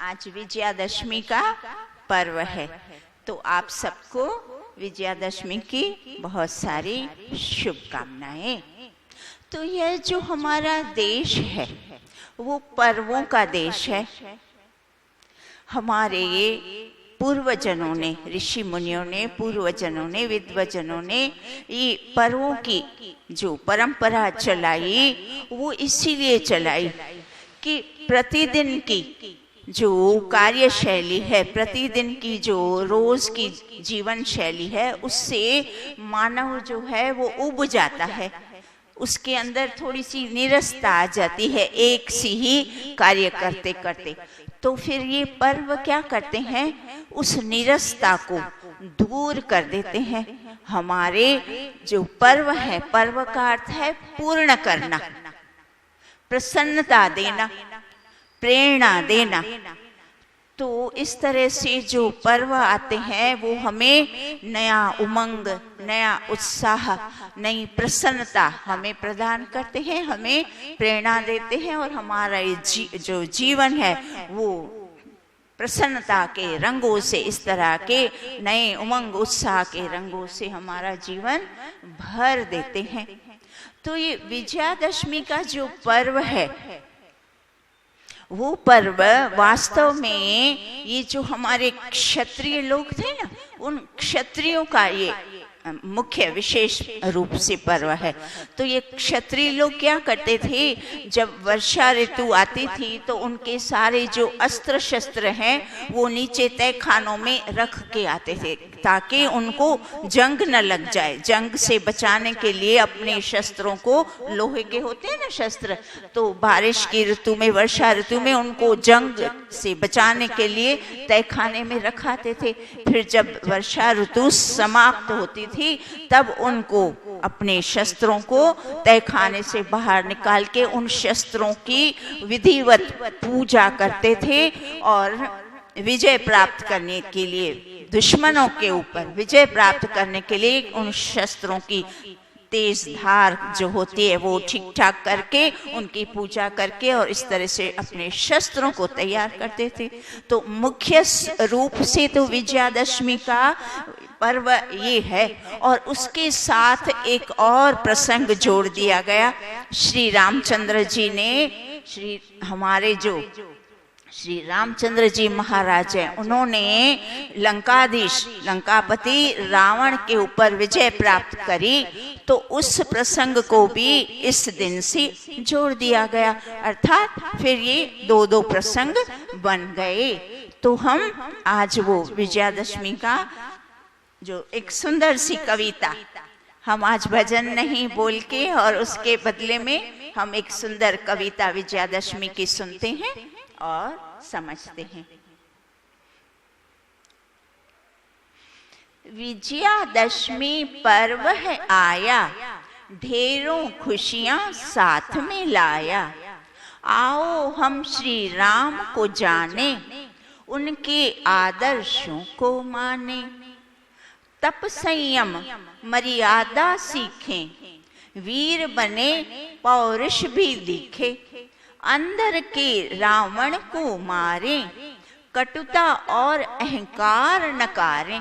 आज विजयादशमी का पर्व है, तो आप सबको विजयादशमी की बहुत सारी शुभकामनाएं। तो यह जो हमारा देश है वो पर्वों का देश है। हमारे ये पूर्वजनों ने, ऋषि मुनियों ने, पूर्वजनों ने, विद्वजनों ने ये पर्वों की जो परंपरा चलाई वो इसीलिए चलाई कि प्रतिदिन की जो कार्यशैली है, प्रतिदिन की जो रोज की जीवन शैली है, उससे मानव जो है वो उब जाता है, उसके अंदर थोड़ी सी नीरसता आ जाती है एक सी ही कार्य करते करते। तो फिर ये पर्व क्या करते हैं, उस नीरसता को दूर कर देते हैं। हमारे जो पर्व है, पर्व का अर्थ है पूर्ण करना, प्रसन्नता देना, प्रेरणा देना। तो इस तरह से जो पर्व आते हैं वो हमें नया उमंग, नया उत्साह, नई प्रसन्नता हमें प्रदान करते हैं, हमें प्रेरणा देते हैं और हमारा ये जो जीवन है वो प्रसन्नता के रंगों से, इस तरह के नए उमंग उत्साह के रंगों से हमारा जीवन भर देते हैं। तो ये विजयादशमी का जो पर्व है वो पर्व वास्तव में ये जो हमारे क्षत्रिय लोग थे ना, उन क्षत्रियों का ये मुख्य विशेष रूप से पर्व है। तो ये क्षत्रिय लोग क्या करते थे, जब वर्षा ऋतु आती थी तो उनके सारे जो अस्त्र शस्त्र हैं वो नीचे तय खानों में रख के आते थे ताकि उनको जंग न लग जाए। जंग से बचाने के लिए अपने शस्त्रों को, लोहे के होते हैं ना शस्त्र, तो बारिश की ऋतु में, वर्षा ऋतु में उनको जंग से बचाने के लिए तय खाने में रखाते थे। फिर जब वर्षा ऋतु समाप्त होती थी तब उनको अपने शस्त्रों को तय खाने से बाहर निकाल के उन शस्त्रों की विधिवत पूजा करते थे और विजय प्राप्त करने के लिए, दुश्मनों के ऊपर विजय प्राप्त करने के लिए उन शस्त्रों की तेज धार जो होती है वो ठीक ठाक करके, उनकी पूजा करके और इस तरह से अपने शस्त्रों को तैयार करते थे। तो मुख्य रूप से तो विजयादशमी का पर्व ये है। और उसके साथ एक और प्रसंग जोड़ दिया गया। श्री रामचंद्र जी ने, हमारे जो श्री रामचंद्र जी महाराज हैं, उन्होंने लंकाधीश, लंकापति रावण के ऊपर विजय प्राप्त करी, तो उस प्रसंग को भी इस दिन से जोड़ दिया गया। अर्थात फिर ये दो दो प्रसंग बन गए। तो हम आज वो विजयादशमी का जो एक सुंदर सी कविता, हम आज भजन नहीं बोल के और उसके बदले में हम एक सुंदर कविता विजयादशमी की सुनते हैं और समझते हैं। विजयादशमी पर्व है आया, ढेरों खुशियां साथ में लाया। आओ हम श्री राम को जाने, उनके आदर्शों को माने। तप संयम मर्यादा सीखें, वीर बने पौरुष भी दिखे। अंदर के रावण को मारे, कटुता और अहंकार नकारें।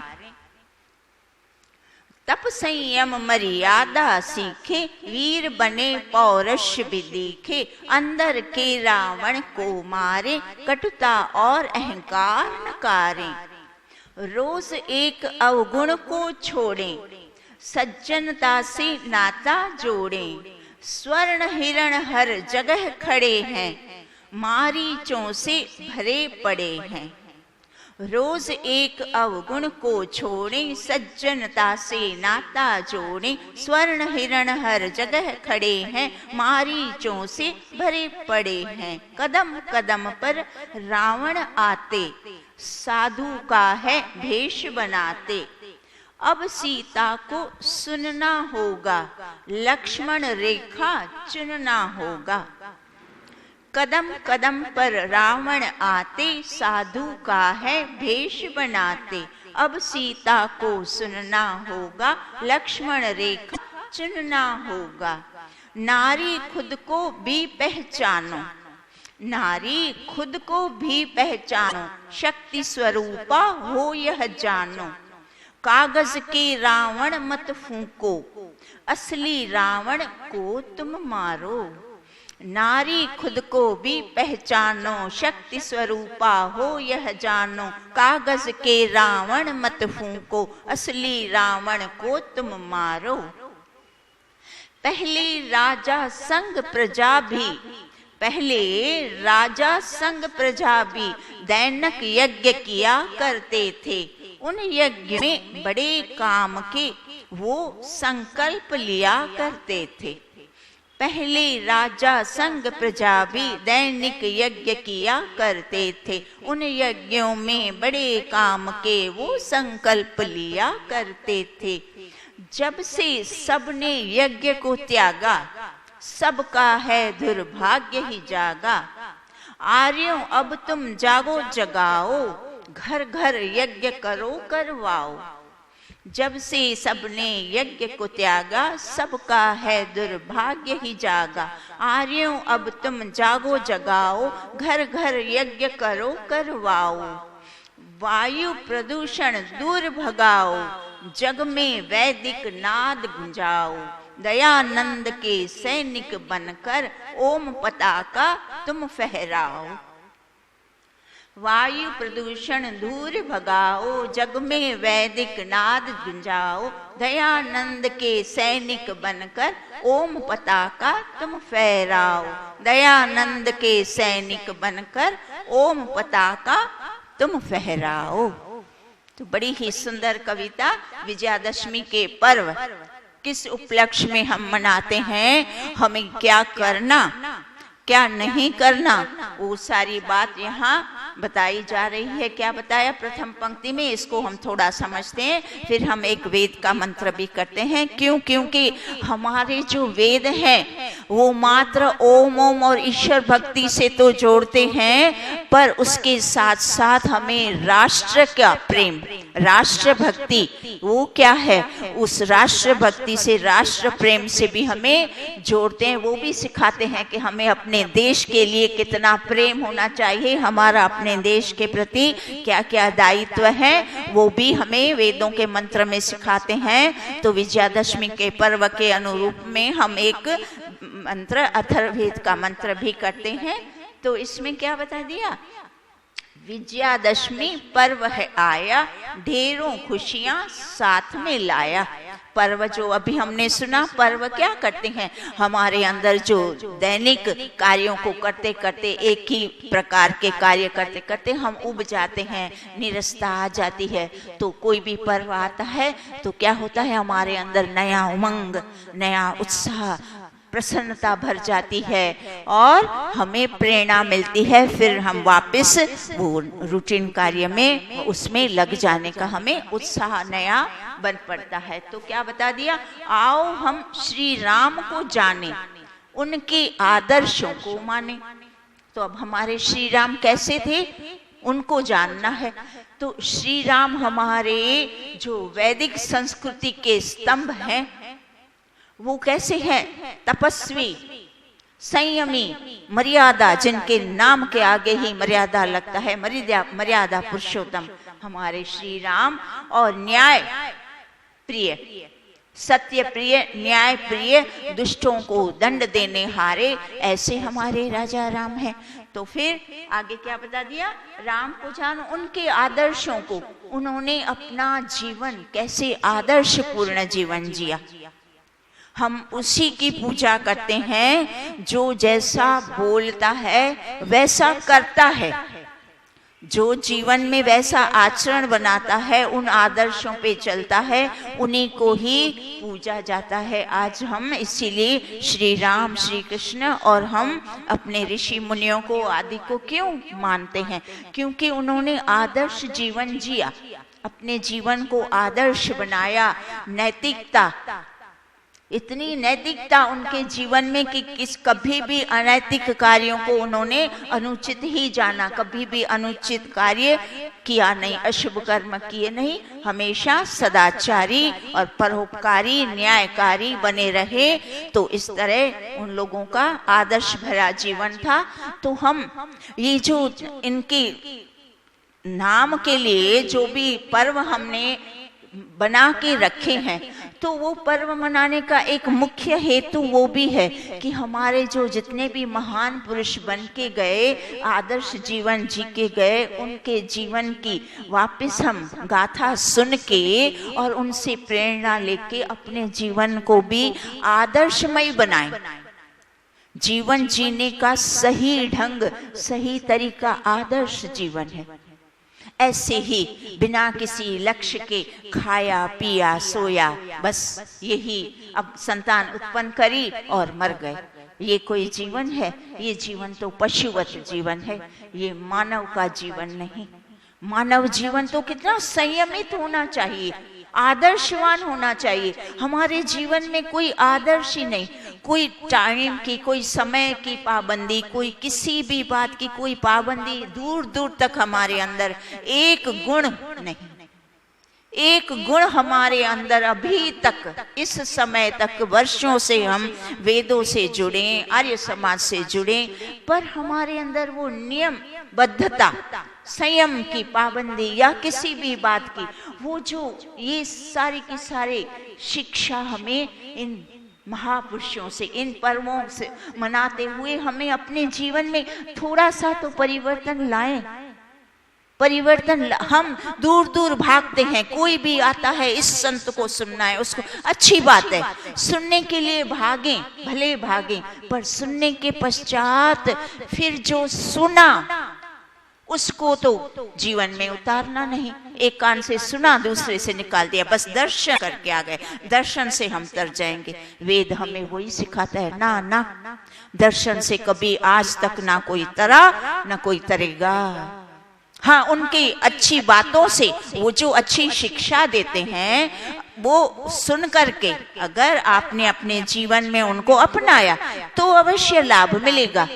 तप संयम मर्यादा सीखे, वीर बने पौरुष भी दिखे। अंदर के रावण को मारे, कटुता और अहंकार नकारें। रोज एक अवगुण को छोड़ें, सज्जनता से नाता जोड़ें। स्वर्ण हिरण हर जगह खड़े हैं, मारीचों से भरे पड़े हैं। रोज एक अवगुण को छोड़ें, सज्जनता से नाता जोड़ें। स्वर्ण हिरण हर जगह खड़े हैं, मारीचों से भरे पड़े हैं। कदम कदम पर रावण आते, साधु का है भेष बनाते। अब सीता को सुनना होगा, लक्ष्मण रेखा चुनना होगा। कदम कदम पर रावण आते, साधु का है भेष बनाते। अब सीता को सुनना होगा, लक्ष्मण रेखा चुनना होगा। नारी खुद को भी पहचानो, नारी खुद को भी पहचानो, शक्ति स्वरूपा हो यह जानो। कागज के रावण मत फूंको, असली रावण को तुम मारो। नारी खुद को भी पहचानो, शक्ति स्वरूपा हो यह जानो। कागज के रावण मत फूंको, असली रावण को तुम मारो। पहले राजा संग प्रजा भी, पहले राजा संग प्रजा भी दैनिक यज्ञ किया करते थे। उन यज्ञ में बड़े काम के वो संकल्प लिया करते थे। पहले राजा संग प्रजा भी दैनिक यज्ञ किया करते थे। उन यज्ञों में बड़े काम के वो संकल्प लिया करते थे। जब से सबने यज्ञ को त्यागा, सबका है दुर्भाग्य ही जागा। आर्यों अब तुम जागो जगाओ, घर घर यज्ञ करो करवाओ। जब से सबने यज्ञ को त्यागा, सबका है दुर्भाग्य ही जागा। आर्यों अब तुम जागो जगाओ, घर घर यज्ञ करो करवाओ। वायु प्रदूषण दूर भगाओ, जग में वैदिक नाद गुंजाओ। दयानंद के सैनिक बनकर ओम पताका तुम फहराओ। वायु प्रदूषण दूर भगाओ, जग में वैदिक नाद गुंजाओ। दयानंद के सैनिक बनकर ओम पताका तुम फहराओ। दयानंद के सैनिक बनकर ओम पताका तुम फहराओ। तो बड़ी ही सुंदर कविता। विजयादशमी के पर्व किस उपलक्ष्य में हम मनाते हैं, हमें क्या करना क्या नहीं करना, वो सारी बात यहाँ बताई जा रही है। क्या बताया प्रथम पंक्ति में, इसको हम थोड़ा समझते हैं, फिर हम एक वेद का मंत्र भी करते हैं। क्यों? क्योंकि हमारे जो वेद हैं वो मात्र ओम ओम और ईश्वर भक्ति से तो जोड़ते हैं, पर उसके साथ साथ हमें राष्ट्र का प्रेम, राष्ट्र भक्ति वो क्या है, उस राष्ट्र भक्ति से, राष्ट्र प्रेम से भी हमें जोड़ते हैं। वो भी सिखाते हैं कि हमें अपने देश के लिए कितना प्रेम होना चाहिए, हमारा अपने देश के प्रति क्या क्या दायित्व है, वो भी हमें वेदों के मंत्र में सिखाते हैं। तो विजयादशमी के पर्व के अनुरूप में हम एक मंत्र, अथर्ववेद का मंत्र भी करते हैं। तो इसमें क्या बता दिया, विजयादशमी पर्व है आया, ढेरों खुशियां साथ में लाया। पर्व जो अभी हमने सुना, पर्व क्या करते हैं, हमारे अंदर जो दैनिक कार्यों को करते करते, एक ही प्रकार के कार्य करते करते हम उब जाते हैं, निरस्ता आ जाती है। तो कोई भी पर्व आता है तो क्या होता है, हमारे अंदर नया उमंग, नया उत्साह, प्रसन्नता भर जाती है और हमें प्रेरणा मिलती है। फिर हम वापस वो रूटीन कार्य में, उसमें लग जाने का हमें उत्साह नया बन पड़ता है। तो क्या बता दिया, आओ हम श्री राम को जाने, उनके आदर्शों को माने। तो अब हमारे श्री राम कैसे थे, उनको जानना है। तो श्री राम हमारे जो वैदिक संस्कृति के स्तंभ हैं, वो कैसे हैं, तपस्वी, संयमी, मर्यादा, जिनके नाम के आगे ही मर्यादा लगता है, मर्यादा पुरुषोत्तम हमारे श्री राम। और न्याय प्रिय, सत्य प्रिय, न्याय प्रिय, दुष्टों को दंड देने हारे, ऐसे हमारे राजा राम हैं। तो फिर आगे क्या बता दिया, राम को जानो, उनके आदर्शों को, उन्होंने अपना जीवन कैसे आदर्शपूर्ण जीवन जिया, हम उसी की पूजा करते हैं। जो जैसा बोलता है वैसा करता है, जो जीवन में वैसा आचरण बनाता है, उन आदर्शों पे चलता है, उन्हीं को ही पूजा जाता है। आज हम इसीलिए श्री राम, श्री कृष्ण और हम अपने ऋषि मुनियों को, आदि को क्यों मानते हैं, क्योंकि उन्होंने आदर्श जीवन जिया, अपने जीवन को आदर्श बनाया, नैतिकता, इतनी नैतिकता उनके जीवन में कि कभी भी अनैतिक कार्यों को उन्होंने अनुचित ही जाना, कभी भी अनुचित कार्य किया नहीं, अशुभ कर्म किए नहीं, हमेशा सदाचारी और परोपकारी न्यायकारी बने रहे। तो इस तरह उन लोगों का आदर्श भरा जीवन था। तो हम ये जो इनके नाम के लिए जो भी पर्व हमने बना के रखे हैं, तो वो पर्व मनाने का एक मुख्य हेतु वो भी है कि हमारे जो जितने भी महान पुरुष बन के गए, आदर्श जीवन जी के गए, उनके जीवन की वापस हम गाथा सुन के और उनसे प्रेरणा लेके अपने जीवन को भी आदर्शमय बनाएं। जीवन जीने का सही ढंग, सही तरीका आदर्श जीवन है। ऐसे ही बिना किसी लक्ष्य के खाया पिया सोया, बस यही अब संतान उत्पन्न करी और मर गए, ये कोई जीवन है? ये जीवन तो पशुवत जीवन है, ये मानव का जीवन नहीं। मानव जीवन तो कितना संयमित होना चाहिए, आदर्शवान होना चाहिए। हमारे जीवन में कोई आदर्श ही नहीं, कोई टाइम की, कोई समय की पाबंदी, कोई किसी भी बात की कोई पाबंदी, दूर दूर तक हमारे अंदर एक गुण नहीं, एक गुण हमारे अंदर अभी तक, इस समय तक, वर्षों से हम वेदों से जुड़े, आर्य समाज से जुड़े, पर हमारे अंदर वो नियमबद्धता, संयम की पाबंदी या किसी भी बात की, वो जो ये सारी की सारी शिक्षा हमें इन महापुरुषों से, इन पर्वों से मनाते हुए हमें अपने जीवन में थोड़ा सा तो परिवर्तन लाएं। परिवर्तन, हम दूर दूर भागते हैं, कोई भी आता है इस संत को सुनना है, उसको, अच्छी बात है, सुनने के लिए भागें, भले भागें, पर सुनने के पश्चात फिर जो सुना उसको तो जीवन में उतारना नहीं। एक कान से सुना, दूसरे से निकाल दिया, बस दर्शन करके आ गए, दर्शन से हम तर जाएंगे। वेद हमें वही सिखाता है, ना ना, दर्शन से कभी आज तक ना कोई तरा ना कोई तरेगा। हाँ, उनकी अच्छी बातों से, वो जो अच्छी शिक्षा देते हैं, वो सुन करके अगर आपने अपने जीवन में उनको अपनाया तो अवश्य लाभ मिलेगा।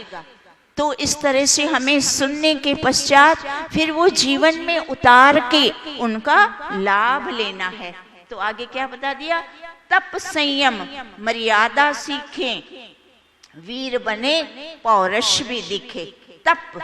तो इस तरह से हमें सुनने के पश्चात फिर वो जीवन में उतार के उनका लाभ लेना है। तो आगे क्या बता दिया? तप संयम मर्यादा सीखें, वीर बने पौरुष भी दिखे। तप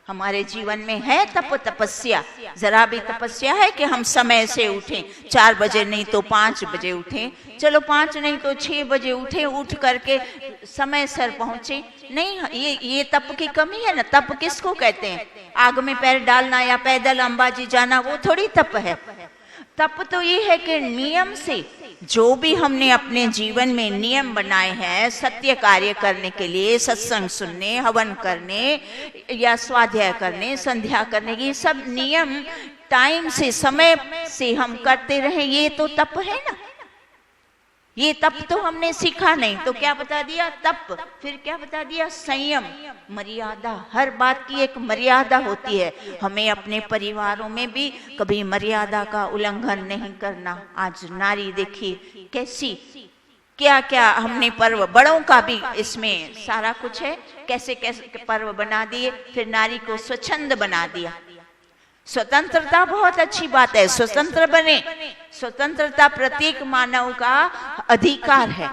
हमारे जीवन में है, तप तपस्या, जरा भी तपस्या है कि हम समय से उठें, 4 बजे नहीं तो 5 बजे उठें, चलो 5 नहीं तो 6 बजे उठें, उठ करके समय सर पहुंचे। नहीं, ये तप की कमी है ना। तप किसको कहते हैं? आग में पैर डालना या पैदल अंबाजी जाना, वो थोड़ी तप है। तप तो ये है कि नियम से जो भी हमने अपने जीवन में नियम बनाए हैं सत्य कार्य करने के लिए, सत्संग सुनने, हवन करने या स्वाध्याय करने, संध्या करने की, सब नियम टाइम से, समय से हम करते रहे, ये तो तप है ना। ये तप तो हमने सीखा नहीं, तो क्या बता दिया? तप। फिर क्या बता दिया? संयम, मर्यादा। हर बात की एक मर्यादा होती है, हमें अपने परिवारों में भी कभी मर्यादा का उल्लंघन नहीं करना। आज नारी देखिए कैसी, क्या क्या हमने पर्व, बड़ों का भी इसमें सारा कुछ है, कैसे कैसे पर्व बना दिए, फिर नारी को स्वच्छंद बना दिया। स्वतंत्रता बहुत अच्छी बात है, स्वतंत्र बने, स्वतंत्रता प्रत्येक मानव का अधिकार है।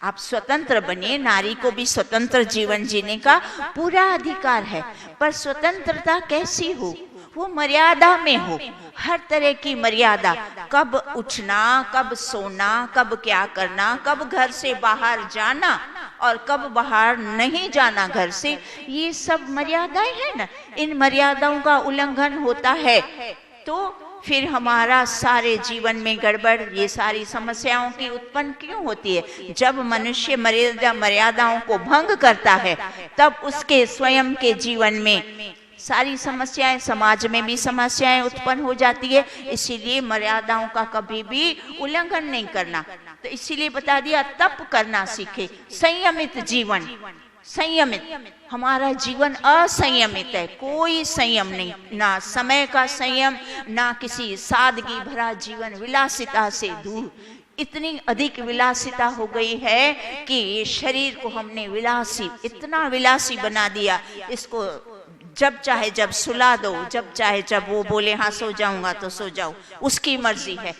आप स्वतंत्र बनिए, नारी को भी स्वतंत्र जीवन जीने का पूरा अधिकार है, पर स्वतंत्रता कैसी हो? वो मर्यादा में हो, हर तरह की मर्यादा, कब उठना, कब सोना, कब क्या करना, कब घर से बाहर जाना और कब बाहर नहीं जाना घर से, ये सब मर्यादाएं हैं ना। इन मर्यादाओं का उल्लंघन होता है तो फिर हमारा सारे जीवन में गड़बड़, ये सारी समस्याओं की उत्पन्न क्यों होती है? जब मनुष्य मर्यादाओं को भंग करता है तब उसके स्वयं के जीवन में सारी समस्याएं, समाज में भी समस्याएं उत्पन्न हो जाती है। इसीलिए मर्यादाओं का कभी भी उल्लंघन नहीं करना। तो इसीलिए बता दिया तप करना सीखे, संयमित जीवन। संयमित, हमारा जीवन असंयमित है, कोई संयम नहीं, ना समय का संयम, ना किसी सादगी भरा जीवन, विलासिता से दूर, इतनी अधिक विलासिता हो गई है कि ये शरीर को हमने विलासी, इतना विलासी बना दिया। इसको जब चाहे जब सुला दो, जब चाहे जब वो बोले हाँ सो जाऊंगा तो सो जाओ, उसकी मर्जी है।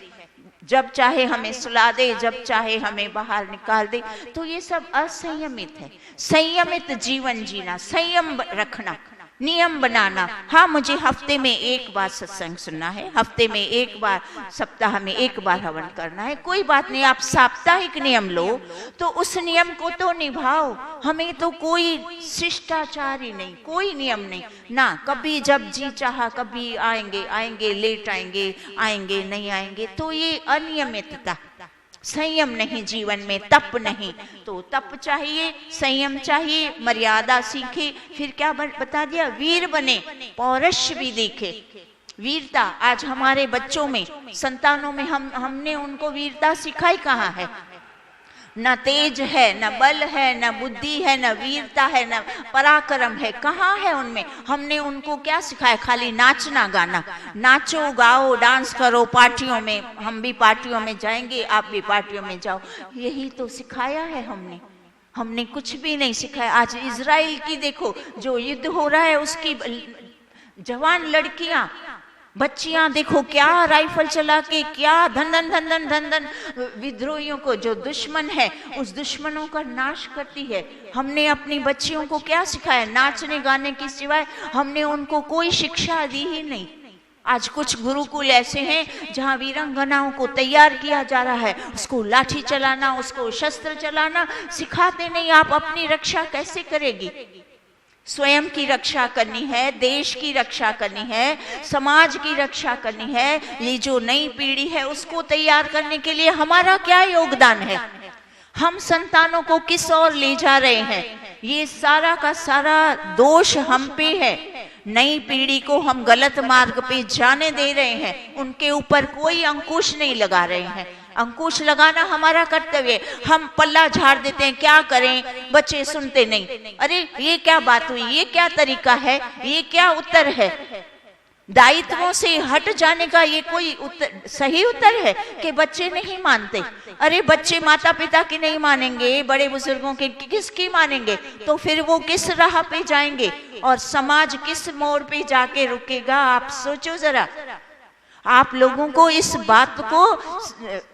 जब चाहे हमें सुला दे, जब चाहे हमें बाहर निकाल दे। तो ये सब असंयमित है। संयमित जीवन जीना, संयम रखना, नियम बनाना। हाँ, मुझे हफ्ते में एक बार सत्संग सुनना है, हफ्ते में एक बार, सप्ताह में एक बार हवन करना है, कोई बात नहीं। आप साप्ताहिक नियम लो तो उस नियम को तो निभाओ। हमें तो कोई शिष्टाचार ही नहीं, कोई नियम नहीं ना। कभी जब जी चाहा कभी आएंगे आएंगे, लेट आएंगे आएंगे, नहीं आएंगे, तो ये अनियमितता। संयम नहीं जीवन में, तप नहीं। तो तप चाहिए, संयम चाहिए, मर्यादा सीखे। फिर क्या बता दिया, वीर बने, पौरुष भी दिखे। वीरता आज हमारे बच्चों में, संतानों में हमने उनको वीरता सिखाई कहाँ है? न तेज है, न बल है, न बुद्धि है, न वीरता है, न पराक्रम है। कहाँ है उनमें? हमने उनको क्या सिखाया? खाली नाचना गाना। नाचो गाओ, डांस करो पार्टियों में। हम भी पार्टियों में जाएंगे, आप भी पार्टियों में जाओ, यही तो सिखाया है हमने। हमने कुछ भी नहीं सिखाया। आज इजराइल की देखो, जो युद्ध हो रहा है, उसकी जवान लड़कियां, बच्चियां देखो क्या राइफल चला के, क्या धन धन धन धन धन धन विद्रोहियों को, जो दुश्मन है उस दुश्मनों का नाश करती है। हमने अपनी बच्चियों को क्या सिखाया? नाचने गाने की सिवाय हमने उनको कोई शिक्षा दी ही नहीं। आज कुछ गुरुकुल ऐसे हैं जहां वीरांगनाओं को तैयार किया जा रहा है, उसको लाठी चलाना, उसको शस्त्र चलाना सिखाते नहीं। आप अपनी रक्षा कैसे करेगी? स्वयं की रक्षा करनी है, देश की रक्षा करनी है, समाज की रक्षा करनी है। ये जो नई पीढ़ी है उसको तैयार करने के लिए हमारा क्या योगदान है? हम संतानों को किस ओर ले जा रहे हैं? ये सारा का सारा दोष हम पे है। नई पीढ़ी को हम गलत मार्ग पे जाने दे रहे हैं, उनके ऊपर कोई अंकुश नहीं लगा रहे हैं। अंकुश लगाना हमारा कर्तव्य है। हम पल्ला झाड़ देते हैं, क्या करें? बच्चे सुनते नहीं। अरे ये क्या बात हुई? ये क्या तरीका है? ये क्या उत्तर है? दायित्वों से हट जाने का ये कोई सही उत्तर है कि बच्चे नहीं मानते? अरे बच्चे माता पिता की नहीं मानेंगे, बड़े बुजुर्गों के किसकी मानेंगे? तो फिर वो किस राह पे जाएंगे और समाज किस मोड़ पे जाके रुकेगा? आप सोचो जरा। आप लोगों को इस बात को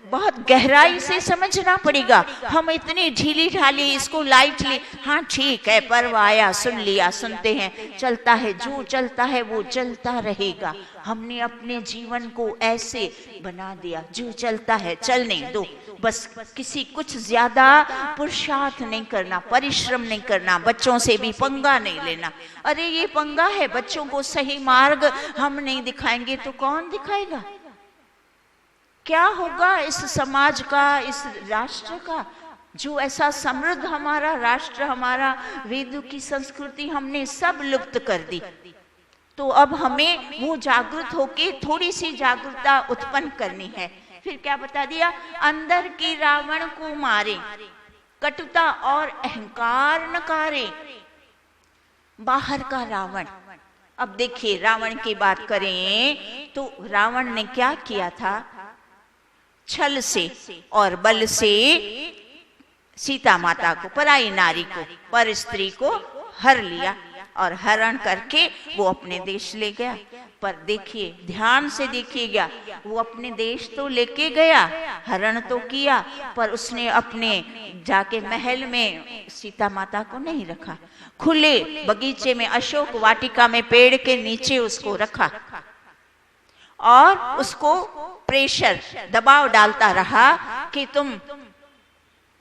बहुत गहराई से समझना पड़ेगा। हम इतनी ढीली ढाली, इसको लाइटली, हाँ ठीक है, पर्व आया, सुन लिया, सुनते हैं, चलता है, जो चलता है वो चलता रहेगा। हमने अपने जीवन को ऐसे बना दिया, जो चलता है चलने दो, बस किसी कुछ ज्यादा पुरुषार्थ नहीं करना, परिश्रम नहीं करना, बच्चों से भी पंगा नहीं लेना। अरे ये पंगा है, बच्चों को सही मार्ग हम नहीं दिखाएंगे तो कौन दिखाएगा? क्या होगा इस समाज का, इस राष्ट्र का? जो ऐसा समृद्ध हमारा राष्ट्र, हमारा वेदों की संस्कृति हमने सब लुप्त कर दी। तो अब हमें वो जागृत होके थोड़ी सी जागरूकता उत्पन्न करनी है। फिर क्या बता दिया? अंदर के रावण को मारे, कटुता और अहंकार नकारे। बाहर का रावण। अब देखिए, रावण की बात करें तो रावण ने क्या किया था? छल से और बल से सीता माता को, पराई नारी को, पर स्त्री को हर लिया और हरण करके वो अपने देश ले गया। पर देखिए, ध्यान से देखिएगा, वो अपने देश तो लेके गया, हरण तो किया, पर उसने अपने जाके महल में सीता माता को नहीं रखा। खुले बगीचे में, अशोक वाटिका में, पेड़ के नीचे उसको रखा और उसको प्रेशर, दबाव डालता रहा कि तुम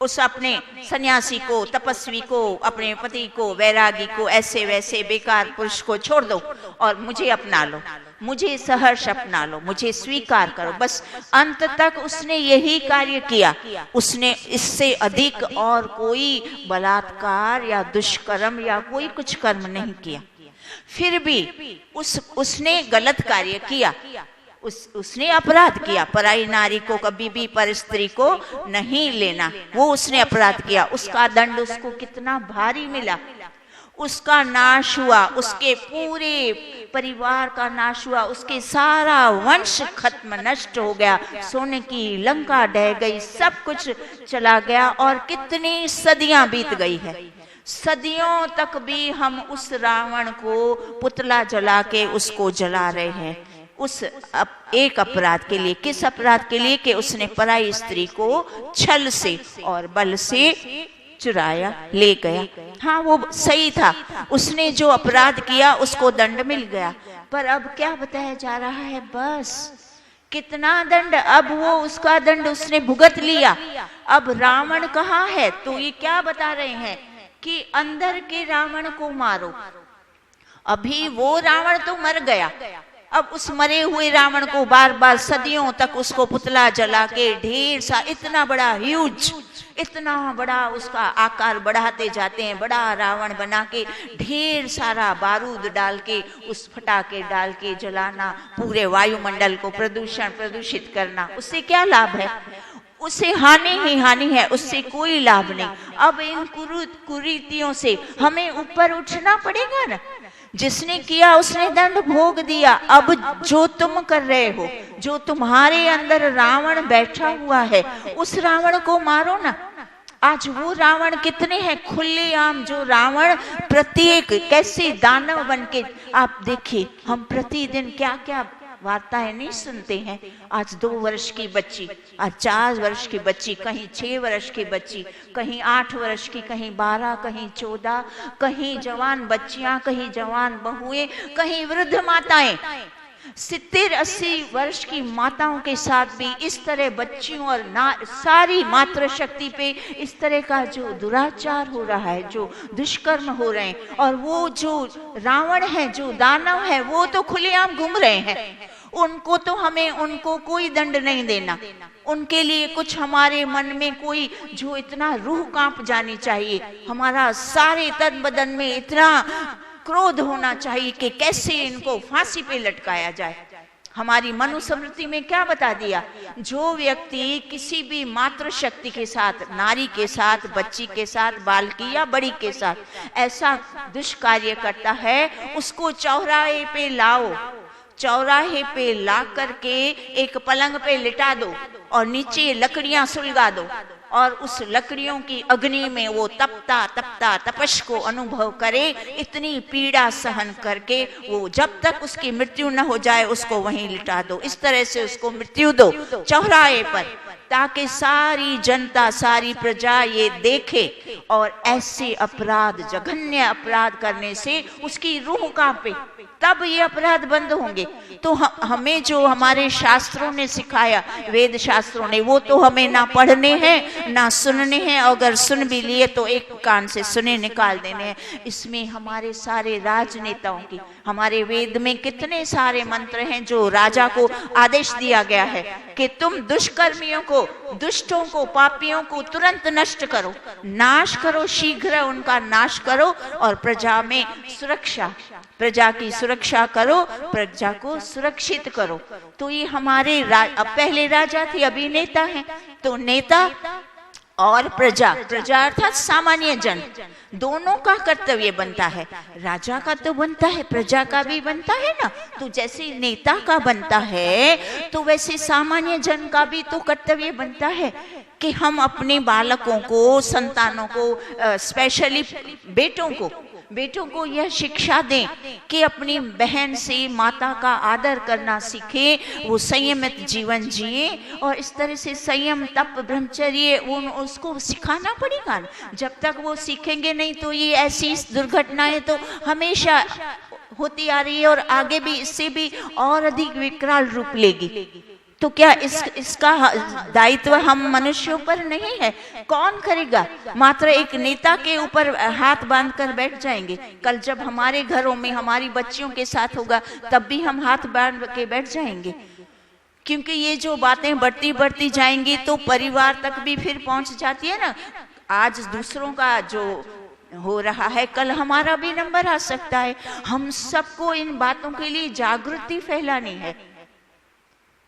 उस अपने सन्यासी को, तपस्वी को, अपने पति को, वैरागी को, ऐसे वैसे बेकार पुरुष को छोड़ दो और मुझे अपना लो, मुझे सहर्ष अपना लो, मुझे स्वीकार करो। बस अंत तक उसने यही कार्य किया। उसने इससे अधिक और कोई बलात्कार या दुष्कर्म या कोई कुछ कर्म नहीं किया। फिर भी उसने गलत कार्य किया, उसने अपराध किया। पराई नारी को कभी भी, पर स्त्री को नहीं लेना, वो उसने अपराध किया। उसका दंड उसको कितना भारी मिला। उसका नाश हुआ, उसके पूरे परिवार का नाश हुआ, उसके सारा वंश खत्म नष्ट हो गया, सोने की लंका ढह गई, सब कुछ चला गया। और कितनी सदियां बीत गई है, सदियों तक भी हम उस रावण को पुतला जला के उसको जला रहे हैं, उस एक अपराध के लिए। किस अपराध के लिए? कि उसने पराई स्त्री को छल से और बल से चुराया, ले गया। हाँ, वो सही था, उसने जो अपराध किया उसको दंड मिल गया। पर अब क्या बताया जा रहा है? बस कितना दंड, अब वो उसका दंड उसने भुगत लिया। अब रावण कहाँ है? तो ये क्या बता रहे हैं कि अंदर के रावण को मारो। अभी वो रावण तो मर गया, अब उस मरे हुए रावण को बार बार सदियों तक उसको पुतला जला के ढेर सा, इतना बड़ा ह्यूज, इतना बड़ा उसका आकार बढ़ाते जाते हैं, बड़ा रावण बना के ढेर सारा बारूद डाल के, उस फटाके डाल के जलाना, पूरे वायुमंडल को प्रदूषित करना। उससे क्या लाभ है? उससे हानि ही हानि है, उससे कोई लाभ नहीं। अब इन कुरीतियों से हमें ऊपर उठना पड़ेगा ना। जिसने किया उसने दंड भोग दिया। अब जो तुम कर रहे हो, जो तुम्हारे अंदर रावण बैठा हुआ है, उस रावण को मारो ना। आज वो रावण कितने हैं खुलेआम, जो रावण प्रत्येक कैसे दानव बनके, आप देखिए हम प्रतिदिन क्या क्या वार्ताएं नहीं सुनते हैं। आज 2 वर्ष की बच्ची, आज 4 वर्ष की बच्ची, कहीं 6 वर्ष की बच्ची, कहीं 8 वर्ष की, कहीं 12, कहीं 14, कहीं जवान बच्चियां, कहीं जवान बहुएं, कहीं वृद्ध माताएं, 70-80 वर्ष की माताओं के साथ भी इस तरह बच्चियों और सारी मातृ शक्ति पे इस तरह का जो दुराचार हो रहा है, जो दुष्कर्म हो रहे हैं। और वो जो रावण है, जो दानव है, वो तो खुलेआम घूम रहे हैं। उनको तो हमें, उनको कोई दंड नहीं देना। उनके लिए कुछ हमारे मन में कोई जो इतना रूह कांप जानी चाहिए, हमारा सारे तन बदन में इतना क्रोध होना चाहिए कि कैसे इनको फांसी पे लटकाया जाए। हमारी मनुस्मृति में क्या बता दिया? जो व्यक्ति किसी भी मातृ शक्ति के साथ, नारी के साथ, बच्ची के साथ, बालकी या बड़ी के साथ ऐसा दुष्कार्य करता है, उसको चौराहे पे लाओ, चौराहे पे ला करके एक पलंग पे लिटा दो और नीचे लकड़ियां सुलगा दो, और उस लकड़ियों की अग्नि में वो तपता तपता तपश को अनुभव करे, इतनी पीड़ा सहन करके वो जब तक उसकी मृत्यु न हो जाए उसको वहीं लिटा दो। इस तरह से उसको मृत्यु दो चौराहे पर, ताकि सारी जनता, सारी प्रजा ये देखे और ऐसे अपराध, जघन्य अपराध करने से उसकी रूह कांपे, तब ये अपराध बंद होंगे। तो हमें जो हमारे शास्त्रों ने सिखाया, वेद शास्त्रों ने, वो तो हमें ना पढ़ने हैं ना सुनने हैं। अगर सुन भी लिए तो एक कान से सुने निकाल देने हैं। इसमें हमारे सारे राजनेताओं की, हमारे वेद में कितने सारे मंत्र हैं जो राजा को आदेश दिया गया है कि तुम दुष्कर्मियों को, दुष्टों को, पापियों को तुरंत नष्ट करो, नाश करो, शीघ्र उनका नाश करो और प्रजा में सुरक्षा, प्रजा की सुरक्षा करो, प्रजा को सुरक्षित करो। तो ये हमारे अब पहले राजा थे, अभी नेता हैं। तो नेता और प्रजा, प्रजा अर्थात सामान्य जन, दोनों का कर्तव्य बनता है। राजा का तो बनता है, प्रजा का भी बनता है ना। तो जैसे नेता का बनता है तो वैसे सामान्य जन का भी तो कर्तव्य बनता है कि हम अपने बालकों को, संतानों को, स्पेशली बेटों को यह शिक्षा दें कि अपनी बहन से, माता का आदर करना सीखे, वो संयमित जीवन जिए। और इस तरह से संयम, तप, ब्रह्मचर्य उसको सिखाना पड़ेगा। जब तक वो सीखेंगे नहीं तो ये ऐसी दुर्घटनाएं तो हमेशा होती आ रही है और आगे भी इससे भी और अधिक विकराल रूप लेगी। तो क्या इसका दायित्व हम मनुष्यों पर नहीं है? कौन करेगा? मात्र एक नेता के ऊपर हाथ बांधकर बैठ जाएंगे। कल जब हमारे घरों में हमारी बच्चियों के साथ होगा तब भी हम हाथ बांध के बैठ जाएंगे, क्योंकि ये जो बातें बढ़ती जाएंगी तो परिवार तक भी फिर पहुंच जाती है ना। आज दूसरों का जो हो रहा है, कल हमारा भी नंबर आ सकता है। हम सबको इन बातों के लिए जागृति फैलानी है।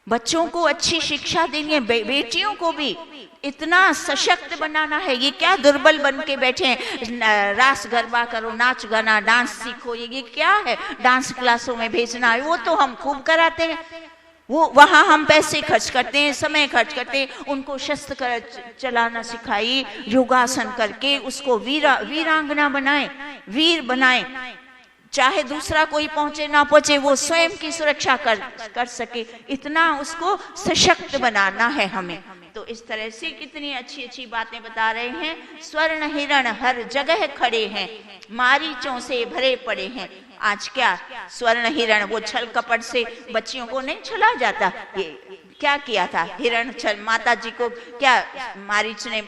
बच्चों को अच्छी शिक्षा देनी है, बेटियों को भी इतना सशक्त बनाना है। ये क्या दुर्बल बन के बैठे हैं, रास गरबा करो, नाच गाना डांस सीखो, ये क्या है डांस क्लासों में भेजना है? वो तो हम खूब कराते हैं, वो वहां हम पैसे खर्च करते हैं, समय खर्च करते हैं, उनको शस्त्र चलाना सिखाइए, योगासन करके उसको वीरांगना बनाए, वीर बनाए, चाहे दूसरा कोई पहुंचे ना पहुंचे वो स्वयं की सुरक्षा कर सके, इतना उसको सशक्त बनाना है हमें। तो इस तरह से कितनी अच्छी अच्छी बातें बता रहे हैं। स्वर्ण हिरण हर जगह खड़े हैं, मारीचों से भरे पड़े हैं। आज क्या स्वर्ण हिरण, वो छल कपट से बच्चियों को नहीं छला जाता, ये क्या किया था हिरण छल, माता जी को क्या मारीच ने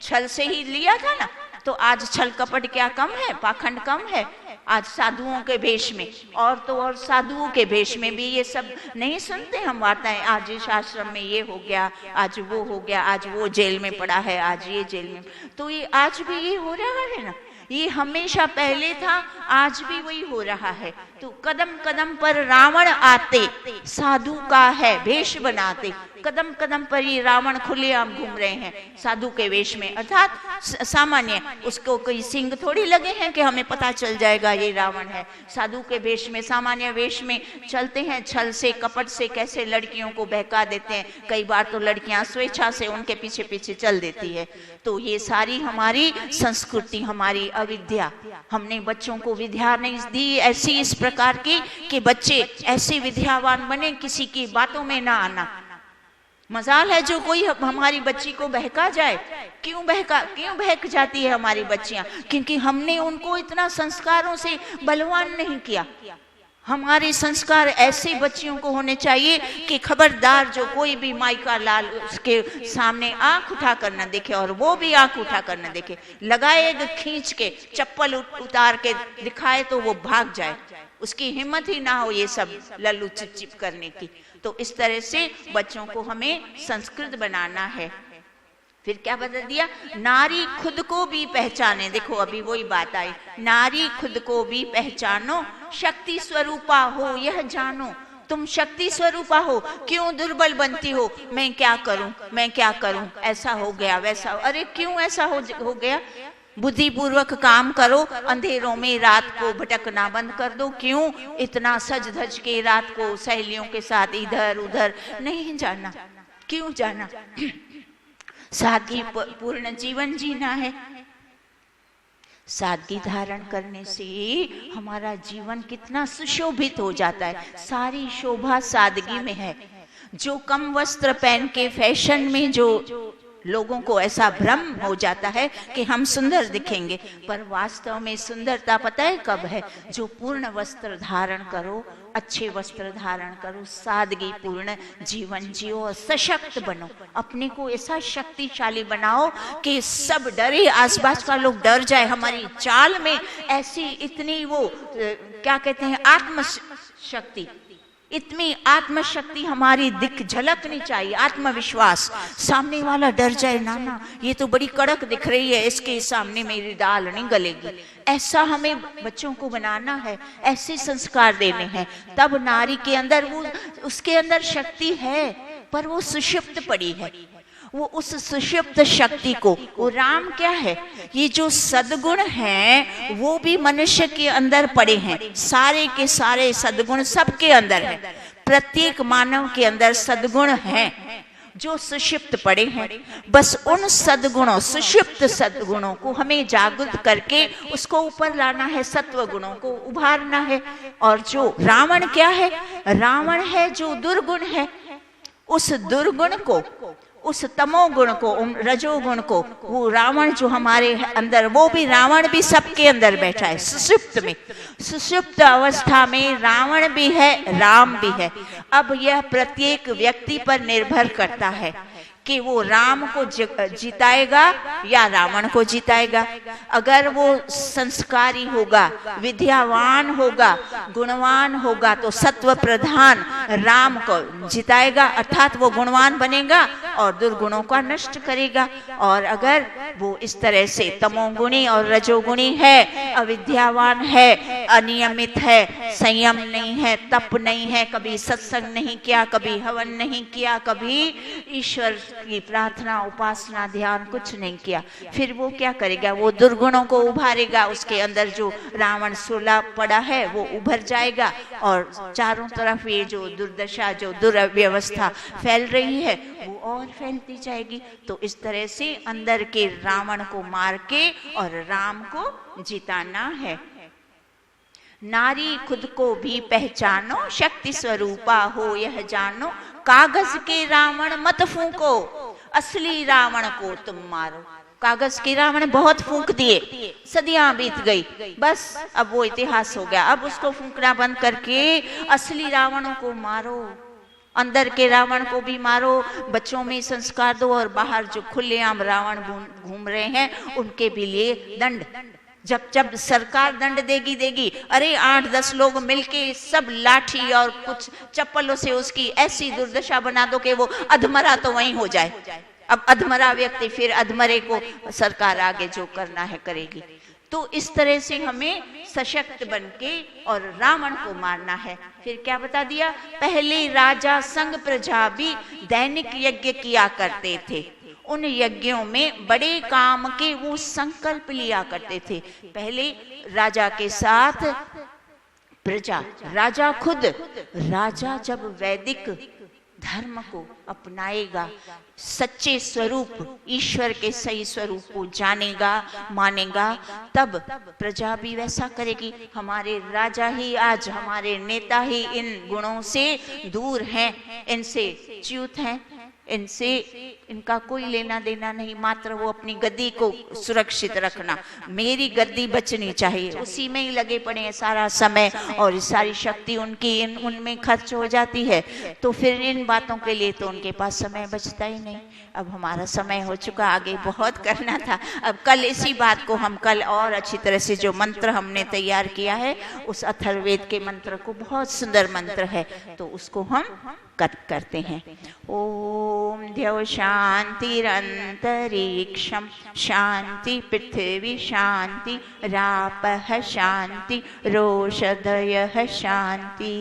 छल से ही लिया था ना। तो आज छल कपट क्या कम है, पाखंड कम है? आज साधुओं के भेष में, और तो और साधुओं के भेष में भी ये सब नहीं सुनते हम वार्ताएं, आज इस आश्रम में ये हो गया, आज वो हो गया, आज वो जेल में पड़ा है, आज ये जेल में। तो ये आज भी ये हो रहा है ना, ये हमेशा पहले था, आज भी वही हो रहा है। तो कदम कदम पर रावण आते, साधु का है भेष बनाते। कदम कदम पर ये रावण खुलेआम घूम रहे हैं साधु के वेश में, अर्थात सामान्य, उसको कोई सिंग थोड़ी लगे हैं कि हमें पता चल जाएगा ये रावण है। साधु के वेश में, सामान्य वेश में चलते हैं, छल से कपट से कैसे लड़कियों को बहका देते हैं। कई बार तो लड़कियां स्वेच्छा से उनके पीछे पीछे चल देती है। तो ये सारी हमारी संस्कृति, हमारी अविद्या, हमने बच्चों को विद्या नहीं दी ऐसी इस प्रकार की कि बच्चे ऐसे विद्यावान बने, किसी की बातों में ना आना। मजाल है जो कोई हमारी बच्ची को बहका जाए। क्यों बहक जाती है हमारी बच्चियां? क्योंकि हमने उनको इतना संस्कारों से बलवान नहीं किया। हमारे संस्कार ऐसे बच्चियों को होने चाहिए कि खबरदार जो कोई भी माई का लाल उसके सामने आंख उठा कर न देखे, और वो भी आंख उठा कर न देखे। लगाएगा खींच के, चप्पल उतार के दिखाए तो वो भाग जाए, उसकी हिम्मत ही ना हो ये सब लल्लू चिप करने की। तो इस तरह से बच्चों को हमें संस्कृत बनाना है। फिर क्या बता दिया, नारी खुद को भी पहचाने। देखो अभी वही बात आई, नारी खुद को भी पहचानो, शक्ति स्वरूपा हो यह जानो। तुम शक्ति स्वरूपा हो, क्यों दुर्बल बनती हो? मैं क्या करूं, ऐसा हो गया वैसा। अरे क्यों ऐसा हो गया? बुद्धिपूर्वक काम करो, अंधेरों में रात को भटकना बंद कर दो। क्यों इतना सज धज के रात को सहेलियों के साथ इधर उधर नहीं जाना? क्यों जाना? सादगी पूर्ण जीवन जीना है। सादगी धारण करने से हमारा जीवन कितना सुशोभित हो जाता है। सारी शोभा सादगी में है। जो कम वस्त्र पहन के फैशन में जो लोगों को ऐसा भ्रम हो जाता है कि हम सुंदर दिखेंगे, पर वास्तव में सुंदरता पता है कब है? जो पूर्ण वस्त्र धारण करो, अच्छे वस्त्र धारण करो, सादगी पूर्ण जीवन जियो और सशक्त बनो। अपने को ऐसा शक्तिशाली बनाओ कि सब डरे, आसपास का लोग डर जाए। हमारी चाल में ऐसी इतनी वो क्या कहते हैं, आत्मशक्ति, इतनी आत्मशक्ति हमारी झलकनी चाहिए। आत्मविश्वास, सामने वाला डर जाए, ना ये तो बड़ी कड़क दिख रही है, इसके सामने मेरी दाल नहीं गलेगी। ऐसा हमें बच्चों को बनाना है, ऐसे संस्कार देने हैं। तब नारी के अंदर वो, उसके अंदर शक्ति है पर वो सुषुप्त पड़ी है। वो उस सुषुप्त शक्ति को, वो राम क्या है, ये जो सद्गुण हैं वो भी मनुष्य के अंदर पड़े हैं। सारे के सारे सद्गुण सबके अंदर है। प्रत्येक मानव के अंदर सद्गुण हैं जो सुषुप्त पड़े हैं। बस उन सद्गुणों, सुषुप्त सद्गुणों को हमें जागृत करके उसको ऊपर लाना है, सत्व गुणों को उभारना है। और जो रावण क्या है, रावण है जो दुर्गुण है। उस दुर्गुण को, उस तमोगुण को, रजोगुण को, वो रावण जो हमारे अंदर, वो भी रावण भी सबके अंदर बैठा है सुषुप्त में। सुषुप्त अवस्था में रावण भी है, राम भी है। अब यह प्रत्येक व्यक्ति पर निर्भर करता है कि वो राम को जिताएगा या रावण को जिताएगा। अगर वो संस्कारी होगा, विद्यावान होगा, गुणवान होगा तो सत्व प्रधान राम को जिताएगा, अर्थात वो गुणवान बनेगा और दुर्गुणों का नष्ट करेगा। और अगर वो इस तरह से तमोगुणी और रजोगुणी है, अविद्यावान है, अनियमित है, संयम नहीं है, तप नहीं है, कभी सत्संग नहीं किया, कभी हवन नहीं किया, कभी ईश्वर की प्रार्थना उपासना ध्यान कुछ नहीं किया, फिर वो क्या करेगा? वो दुर्गुणों को उभारेगा, उसके अंदर जो रावण सोला पड़ा है वो उभर जाएगा और चारों तरफ ये जो दुर्दशा जो दुर्व्यवस्था फैल रही है वो और फैलती जाएगी। तो इस तरह से अंदर के रावण को मार के और राम को जिताना है। नारी खुद को भी पहचानो, शक्ति स्वरूपा हो यह जानो, कागज के रावण मत फूंको, असली रावण को तुम मारो। कागज के रावण बहुत फूंक दिए, सदियां बीत गई, बस अब वो इतिहास हो गया। अब उसको फूंकना बंद करके असली रावणों को मारो, अंदर के रावण को भी मारो, बच्चों में संस्कार दो और बाहर जो खुलेआम रावण घूम रहे हैं उनके भी लिए दंड। जब जब सरकार दंड देगी, अरे 8-10 लोग मिलके सब लाठी और कुछ चप्पलों से उसकी ऐसी दुर्दशा बना दो कि वो अधमरा तो वहीं हो जाए। अब अधमरा व्यक्ति फिर अधमरे को सरकार आगे जो करना है करेगी। तो इस तरह से हमें सशक्त बनके और रावण को मारना है। फिर क्या बता दिया? पहले राजा संग प्रजा भी दैनिक यज्ञ किया करते थे, उन यज्ञों में बड़े काम के वो संकल्प लिया करते थे। पहले राजा के साथ प्रजा, राजा खुद, राजा जब वैदिक धर्म को अपनाएगा, सच्चे स्वरूप ईश्वर के सही स्वरूप को जानेगा मानेगा, तब प्रजा भी वैसा करेगी। हमारे राजा ही आज, हमारे नेता ही इन गुणों से दूर हैं, इनसे च्युत हैं, इनसे इनका कोई लेना देना नहीं, मात्र वो अपनी गद्दी को सुरक्षित रखना, मेरी गद्दी बचनी चाहिए, उसी में ही लगे पड़े हैं सारा समय और सारी शक्ति उनकी उनमें खर्च हो जाती है। तो फिर इन बातों के लिए तो उनके पास समय बचता ही नहीं। अब हमारा समय हो चुका, आगे बहुत करना था। अब कल इसी बात को हम कल और अच्छी तरह से, जो मंत्र हमने तैयार किया है उस अथर्ववेद के मंत्र को, बहुत सुंदर मंत्र है, तो उसको हम करते हैं। ओम द्यौ शांतिरंतरिक्षम शांति, पृथ्वी शांति, रापः शांति, रोषधयः शांति,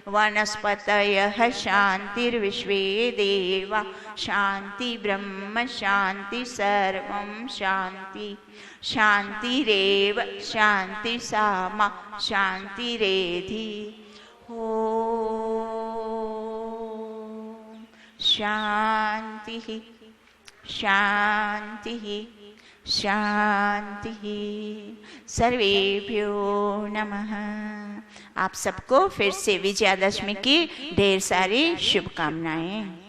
वनस्पतयः शांतिर्विश्वे देवा शांति, ब्रह्म शांति, सर्वं शांति। शांतिरेव शांति सामा शांतिरेधि। शांति शांति शांति। सर्वेभ्यो नमः। आप सबको फिर से विजयादशमी की ढेर सारी शुभकामनाएं।